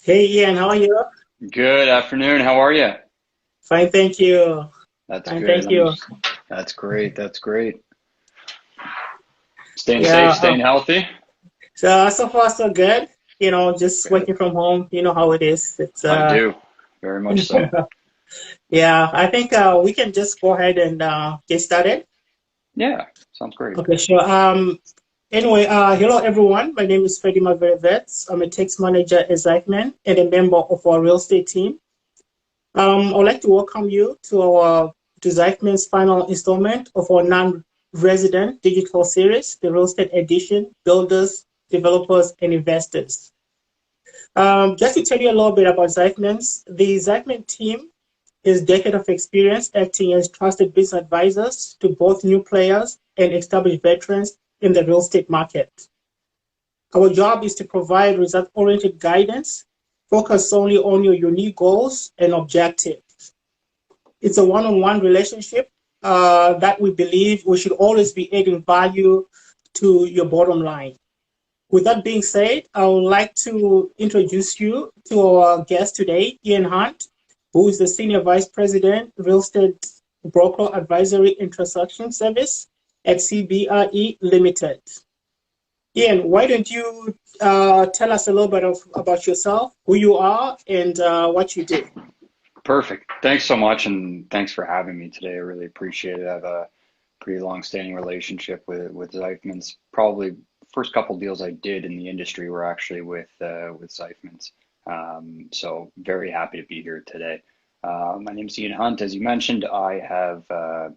Hey Ian, how are you? Good afternoon. How are you? Fine, thank you. That's Fine, good. thank you. That's great. That's great. Staying Yeah, safe, staying healthy. so far so good. Just Good. working from home. You know how it is. It's I do. Very much so. yeah. I think we can just go ahead and get started. Yeah, sounds great. Okay, sure. Anyway, hello everyone. My name is Freddie Maverevedze. I'm a tax manager at Zeifman and a member of our real estate team. I'd like to welcome you to Zeifman's final installment of our non-resident digital series, the Real Estate Edition: Builders, Developers, and Investors. Just to tell you a little bit about the Zeifman team has a decade of experience acting as trusted business advisors to both new players and established veterans in the real estate market. Our job is to provide result-oriented guidance focused solely on your unique goals and objectives. It's a one-on-one relationship that we believe we should always be adding value to your bottom line. With that being said, I would like to introduce you to our guest today, Ian Hunt, who is the Senior Vice President, Real Estate Broker Advisory and Transaction Service at CBRE Limited. Ian, why don't you tell us a little bit about yourself, who you are, and what you do? Perfect. Thanks so much, and thanks for having me today. I really appreciate it. I have a pretty long-standing relationship with Zeifmans. Probably first couple deals I did in the industry were actually with Zeifmans. So very happy to be here today. My name is Ian Hunt. As you mentioned, I have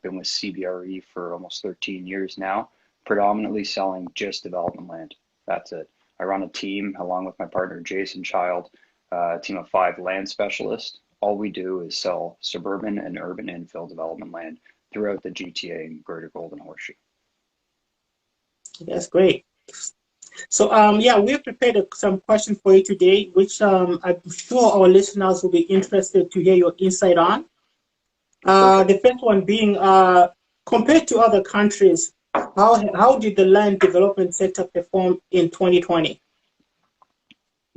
been with CBRE for almost 13 years now, predominantly selling just development land. That's it. I run a team along with my partner Jason Child, a team of 5 land specialists. All we do is sell suburban and urban infill development land throughout the GTA and Greater Golden Horseshoe. That's great. So, yeah, we've prepared some questions for you today, which I'm sure our listeners will be interested to hear your insight on. Perfect. The first one being, compared to other countries, how did the land development sector perform in 2020?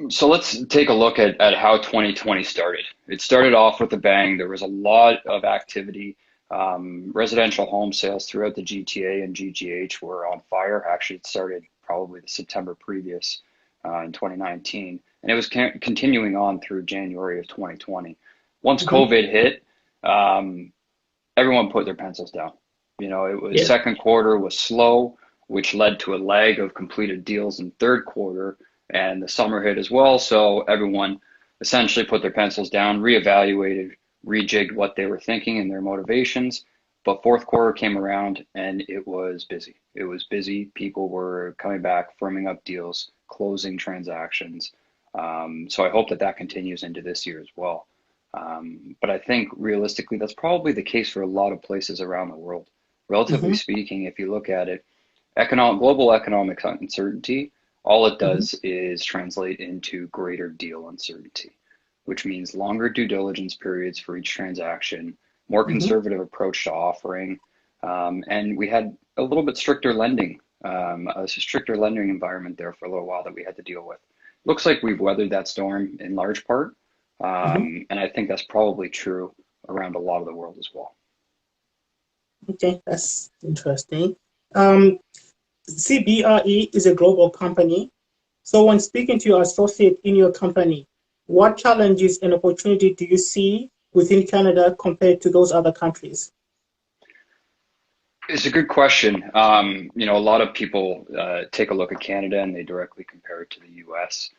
So let's take a look at how 2020 started. It started off with a bang. There was a lot of activity. Residential home sales throughout the GTA and GGH were on fire. Actually, it started probably the September previous in 2019, and it was continuing on through January of 2020. Once Hmm. COVID hit, um, everyone put their pencils down. It was Yeah. second quarter was slow, which led to a lag of completed deals in third quarter, and the summer hit as well. So everyone essentially put their pencils down, reevaluated, rejigged what they were thinking and their motivations. But fourth quarter came around and it was busy. It was busy. People were coming back, firming up deals, closing transactions. So I hope that that continues into this year as well. But I think realistically, that's probably the case for a lot of places around the world. Relatively Hmm. speaking, if you look at it, global economic uncertainty, all it Hmm. does is translate into greater deal uncertainty, which means longer due diligence periods for each transaction, more Hmm. conservative approach to offering, and we had a little bit a stricter lending environment there for a little while that we had to deal with. Looks like we've weathered that storm in large part, Hmm. and I think that's probably true around a lot of the world as well. Okay, that's interesting. Um, CBRE is a global company. So, when speaking to your associate in your company, what challenges and opportunity do you see within Canada compared to those other countries? It's a good question. A lot of people take a look at Canada and they directly compare it to the US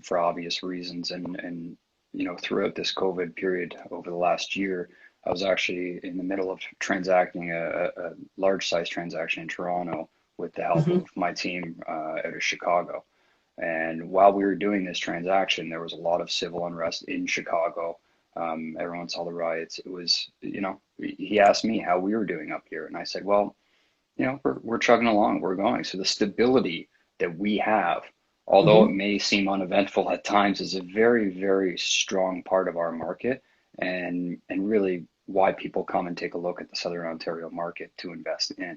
for obvious reasons. And throughout this COVID period over the last year, I was actually in the middle of transacting a large size transaction in Toronto with the help Hmm. of my team out of Chicago. And while we were doing this transaction, there was a lot of civil unrest in Chicago. Everyone saw the riots. He asked me how we were doing up here, and I said, well, we're chugging along, we're going. So the stability that we have, although it Hmm. may seem uneventful at times, is a very, very strong part of our market, and really why people come and take a look at the Southern Ontario market to invest in.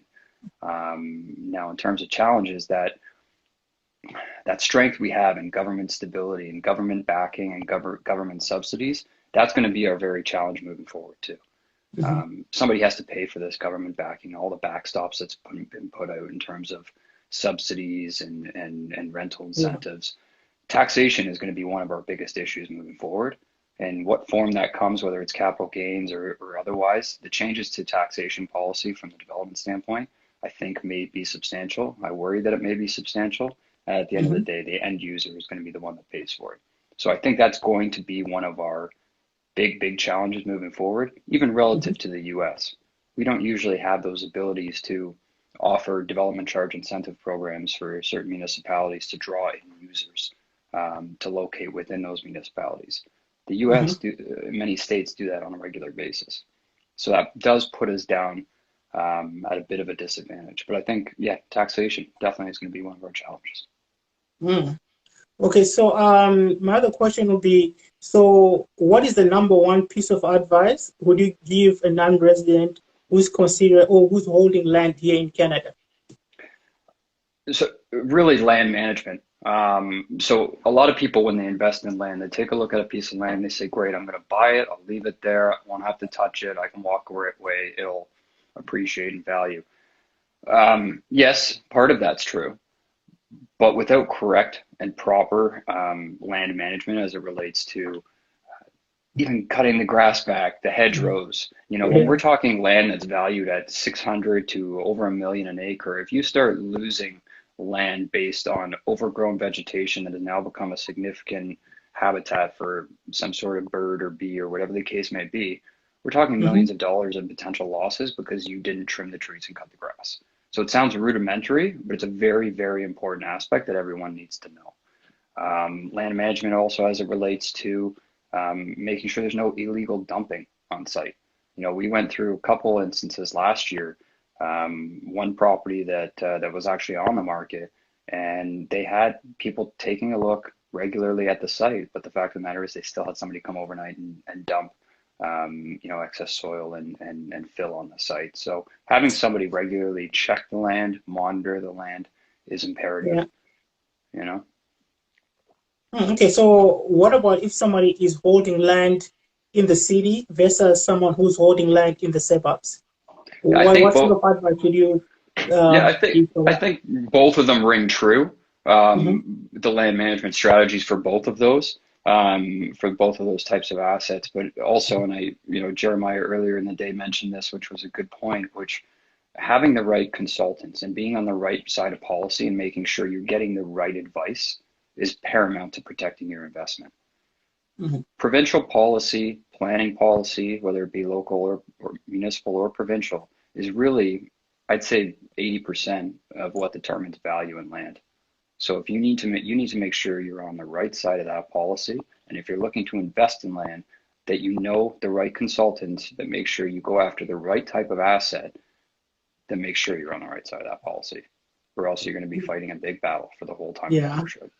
Now, in terms of challenges that that strength we have in government stability and government backing and government subsidies, that's going to be our very challenge moving forward too. Mm-hmm. Somebody has to pay for this government backing, all the backstops that's been put out in terms of subsidies and rental Yeah. incentives. Taxation is going to be one of our biggest issues moving forward. And what form that comes, whether it's capital gains or otherwise, the changes to taxation policy from the development standpoint, I think may be substantial. I worry that it may be substantial. At the end of the Mm-hmm. day, the end user is going to be the one that pays for it. So I think that's going to be one of our big challenges moving forward, even Mm-hmm. relative to the US. We don't usually have those abilities to offer development charge incentive programs for certain municipalities to draw in users to locate within those municipalities. The US, Mm-hmm. many states do that on a regular basis. So that does put us down at a bit of a disadvantage. But I think, yeah, taxation definitely is going to be one of our challenges. Mm. Okay, so my other question would be, so what is the number one piece of advice would you give a non-resident who's considered or who's holding land here in Canada? So really land management. So a lot of people, when they invest in land, they take a look at a piece of land, they say, great, I'm going to buy it, I'll leave it there, I won't have to touch it, I can walk away, it'll appreciate in value. Yes, part of that's true, but without correct and proper land management as it relates to even cutting the grass back, the hedgerows, when Yeah. we're talking land that's valued at 600 to over $1 million an acre, if you start losing land based on overgrown vegetation that has now become a significant habitat for some sort of bird or bee or whatever the case may be, we're talking Mm-hmm. millions of dollars in potential losses because you didn't trim the trees and cut the grass. So it sounds rudimentary, but it's a very important aspect that everyone needs to know. Land management also as it relates to making sure there's no illegal dumping on site. We went through a couple instances last year. One property that was actually on the market, and they had people taking a look regularly at the site. But the fact of the matter is, they still had somebody come overnight and dump, excess soil and fill on the site. So having somebody regularly check the land, monitor the land, is imperative. Yeah. You know. Okay, so what about if somebody is holding land in the city versus someone who's holding land in the suburbs? Yeah, I think What sort both. of advice would you Yeah, I think give for I that? think both of them ring true. Mm-hmm. The land management strategies for both of those, for both of those types of assets, but also, and Jeremiah earlier in the day mentioned this, which was a good point, which having the right consultants and being on the right side of policy and making sure you're getting the right advice is paramount to protecting your investment. Mm-hmm. Provincial policy, planning policy, whether it be local or municipal or provincial, is really, I'd say, 80% of what determines value in land. So if you need to make sure you're on the right side of that policy, and if you're looking to invest in land, that you know the right consultants that make sure you go after the right type of asset, that make sure you're on the right side of that policy, or else you're going to be fighting a big battle for the whole time of Yeah. ownership.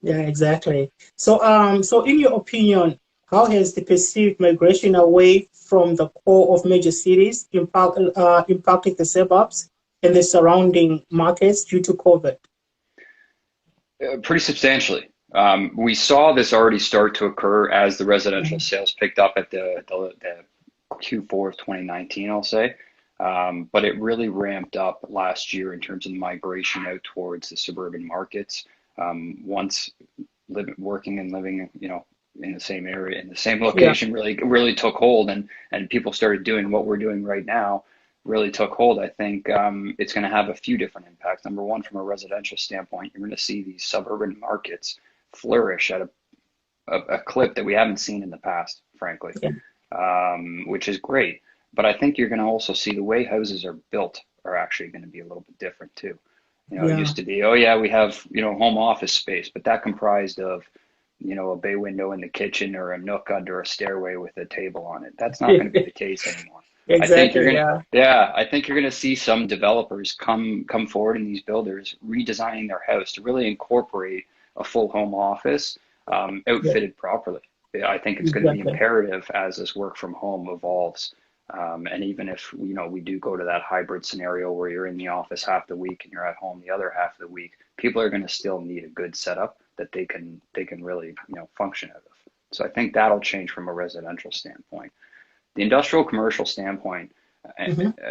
Yeah, exactly. So, so in your opinion, how has the perceived migration away from the core of major cities impacted the suburbs and the surrounding markets due to COVID? Pretty substantially. We saw this already start to occur as the residential Mhm. sales picked up at the Q4 of 2019, I'll say. But it really ramped up last year in terms of the migration out towards the suburban markets. Once working and living, in the same area, in the same Yeah, location, really took hold, and people started doing what we're doing right now. Really took hold. I think it's going to have a few different impacts. Number one, from a residential standpoint, you're going to see these suburban markets flourish at a clip that we haven't seen in the past, frankly, yeah, which is great. But I think you're going to also see the way houses are built are actually going to be a little bit different too. It yeah, used to be, oh yeah, we have, home office space, but that comprised of, a bay window in the kitchen or a nook under a stairway with a table on it. That's not going to be the case anymore. I think you're exactly. going to, Yeah, yeah, I think you're going to see some developers come forward, in these builders redesigning their house to really incorporate a full home office, yeah, outfitted properly. Yeah, I think it's going to be exactly. imperative as this work from home evolves. And even if, we do go to that hybrid scenario where you're in the office half the week and you're at home the other half of the week, people are going to still need a good setup that they can really, function out of. So I think that'll change from a residential standpoint. The industrial commercial standpoint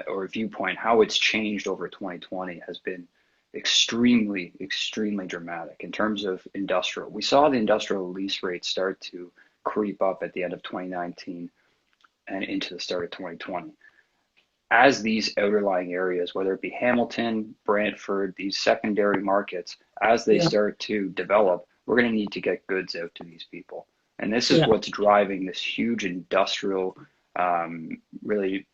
or viewpoint, how it's changed over 2020 has been extremely, extremely dramatic in terms of industrial. We saw the industrial lease rate start to creep up at the end of 2019 and into the start of 2020. As these outerlying areas, whether it be Hamilton, Brantford, these secondary markets, as they start to develop, we're going to need to get goods out to these people. And this is what's driving this huge industrial really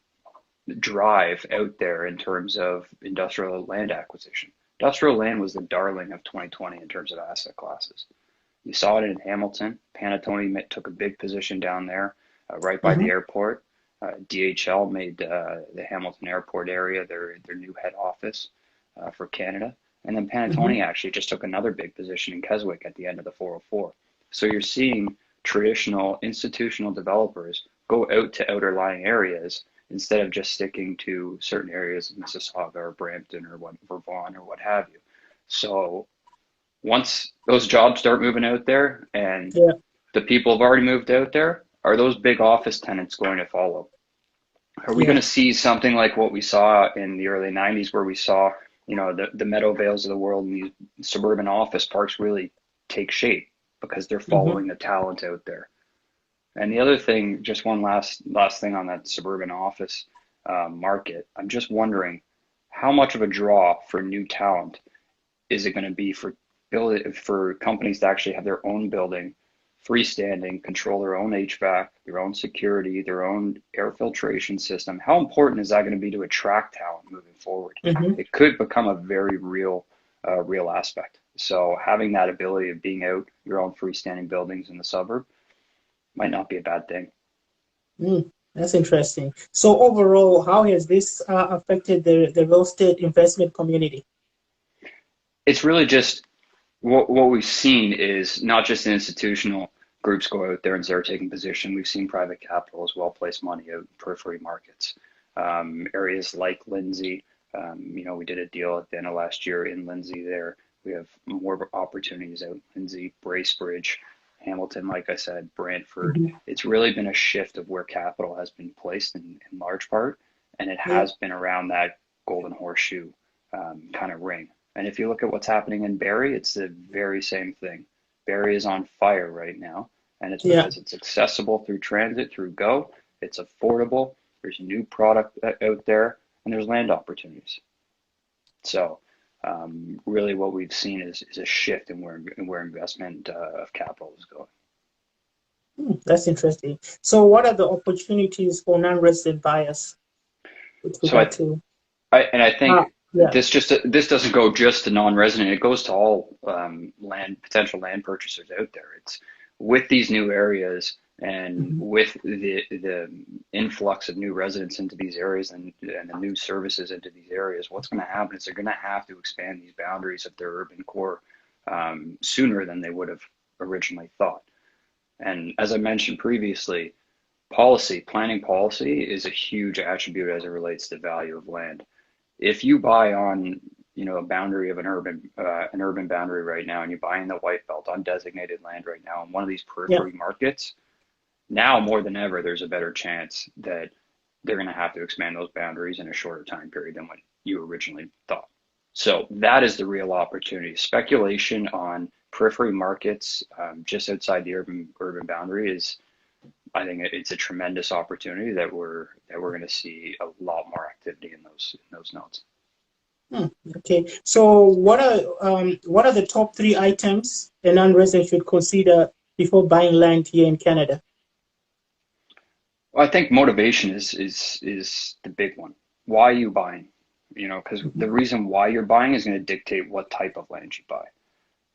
drive out there in terms of industrial land acquisition. Industrial land was the darling of 2020 in terms of asset classes. You saw it in Hamilton. Panattoni took a big position down there, right by the airport. DHL made the Hamilton airport area their new head office for Canada. And then Panattoni actually just took another big position in Keswick at the end of the 404. So you're seeing traditional institutional developers go out to outerlying areas instead of just sticking to certain areas of Mississauga or Brampton or Vaughan or what have you. So once those jobs start moving out there and the people have already moved out there, are those big office tenants going to follow? Are we going to see something like what we saw in the early 90s where we saw, the Meadowvales of the world and these suburban office parks really take shape because they're following the talent out there? And the other thing, just one last thing on that suburban office market, I'm just wondering how much of a draw for new talent is it going to be for companies to actually have their own building, freestanding, control their own HVAC, their own security, their own air filtration system? How important is that going to be to attract talent moving forward? It could become a very real aspect. So having that ability of being out your own freestanding buildings in the suburb might not be a bad thing. That's interesting. So overall, how has this affected the real estate investment community? It's really just what we've seen is not just institutional groups go out there and start taking position. We've seen private capital as well place money out in periphery markets. Areas like Lindsay, we did a deal at the end of last year in Lindsay there. We have more opportunities out in Lindsay, Bracebridge, Hamilton, like I said, Brantford. It's really been a shift of where capital has been placed in large part, and it has been around that golden horseshoe kind of ring. And if you look at what's happening in Barrie, it's the very same thing. Barrie is on fire right now, and it's because it's accessible through transit, through GO. It's affordable. There's new product out there, and there's land opportunities. So really what we've seen is a shift in where investment of capital is going. That's interesting. So what are the opportunities for non-resident buyers? So I think this doesn't go just to non-resident. It goes to all potential land purchasers out there. It's with these new areas and with the influx of new residents into these areas and the new services into these areas, what's going to happen is they're going to have to expand these boundaries of their urban core sooner than they would have originally thought. And as I mentioned previously, planning policy is a huge attribute as it relates to value of land. If you buy on, a boundary of an urban boundary right now, and you buy in the White Belt on designated land right now in one of these periphery markets, now more than ever, there's a better chance that they're going to have to expand those boundaries in a shorter time period than what you originally thought. So that is the real opportunity. Speculation on periphery markets just outside the urban boundary I think it's a tremendous opportunity that we're going to see a lot more activity in those nodes. Okay, so what are the top 3 items a non-resident should consider before buying land here in Canada? Well, I think motivation is the big one. Why are you buying? Because the reason why you're buying is going to dictate what type of land you buy.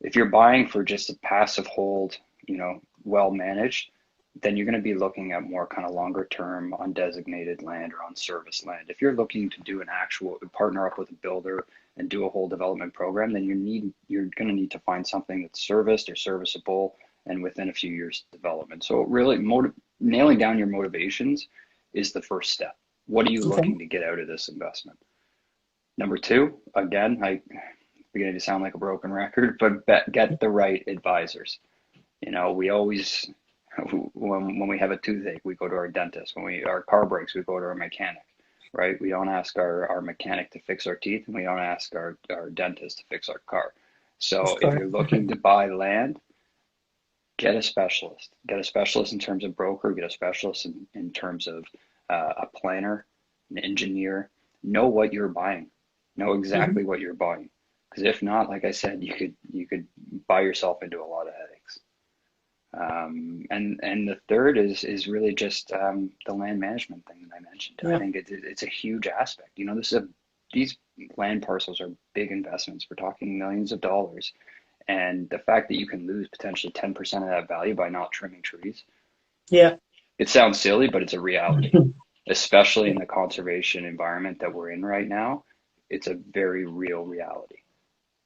If you're buying for just a passive hold, well managed, then you're going to be looking at more kind of longer term undesignated land or unserviced land. If you're looking to do partner up with a builder and do a whole development program, then you're going to need to find something that's serviced or serviceable and within a few years of development. So really nailing down your motivations is the first step. What are you looking to get out of this investment? Number 2, again, beginning to sound like a broken record, but get the right advisors. You know, we always, when we have a toothache, we go to our dentist. When our car breaks, we go to our mechanic, right? We don't ask our mechanic to fix our teeth, and we don't ask our dentist to fix our car. That's So if correct. you're looking to buy land, get a specialist. Get a specialist in terms of broker, get a specialist in terms of a planner, an engineer. Know what you're buying. Know exactly what you're buying. Because if not, like I said, you could buy yourself into a lot of headaches. And the third is really just the land management thing that I mentioned. I Yeah. think it's a huge aspect. You know, these land parcels are big investments. We're talking millions of dollars. And the fact that you can lose potentially 10% of that value by not trimming trees, Yeah. it sounds silly, but it's a reality, especially in the conservation environment that we're in right now. It's a very real reality.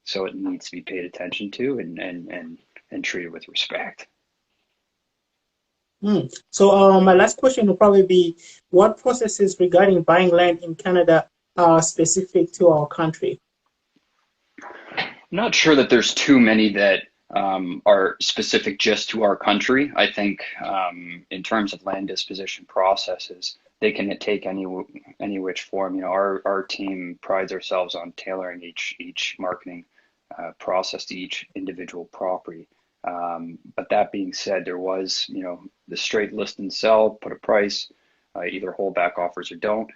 So it needs to be paid attention to and treated with respect. So my last question will probably be, what processes regarding buying land in Canada are specific to our country? I'm not sure that there's too many that are specific just to our country. I think in terms of land disposition processes, they can take any which form. You know, our team prides ourselves on tailoring each marketing process to each individual property. But that being said, there was, you know, the straight list and sell, put a price, either hold back offers or don't.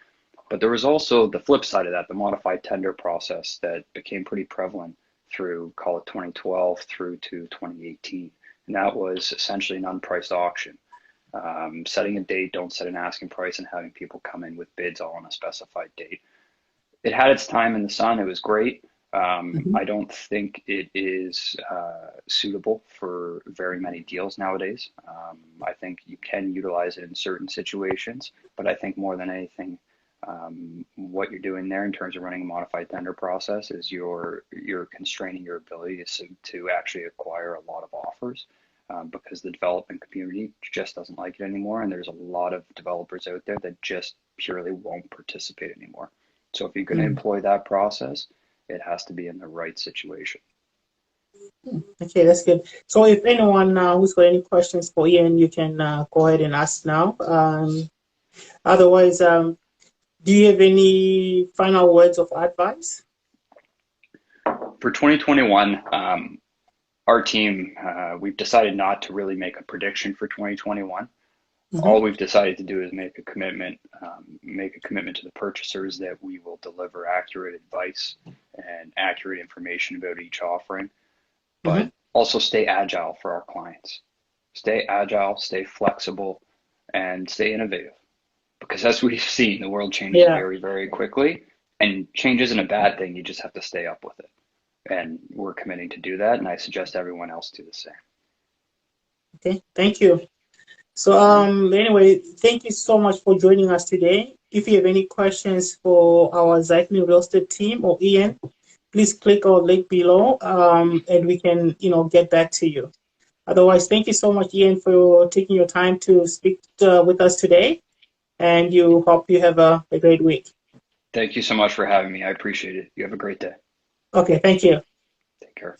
But there was also the flip side of that, the modified tender process that became pretty prevalent through, call it 2012 through to 2018. And that was essentially an unpriced auction. Setting a date, don't set an asking price, and having people come in with bids all on a specified date. It had its time in the sun. It was great. I don't think it is suitable for very many deals nowadays. I think you can utilize it in certain situations, but I think more than anything, what you're doing there in terms of running a modified tender process is you're constraining your ability to actually acquire a lot of offers, because the development community just doesn't like it anymore, and there's a lot of developers out there that just purely won't participate anymore. So if you're going to employ that process, it has to be in the right situation. Okay, that's good. So if anyone who's got any questions for Ian, you can go ahead and ask now. Otherwise, do you have any final words of advice? For 2021, our team, we've decided not to really make a prediction for 2021. All we've decided to do is make a commitment to the purchasers that we will deliver accurate advice and accurate information about each offering, but also stay agile for our clients. Stay agile, stay flexible, and stay innovative. Because as we've seen, the world changes very, very quickly, and change isn't a bad thing. You just have to stay up with it. And we're committing to do that, and I suggest everyone else do the same. Okay, thank you. So anyway, thank you so much for joining us today. If you have any questions for our Zeifmans real estate team or Ian, please click our link below, and we can, get back to you. Otherwise, thank you so much, Ian, for taking your time to speak with us today, and you hope you have a great week. Thank you so much for having me. I appreciate it. You have a great day. Okay, thank you. Take care.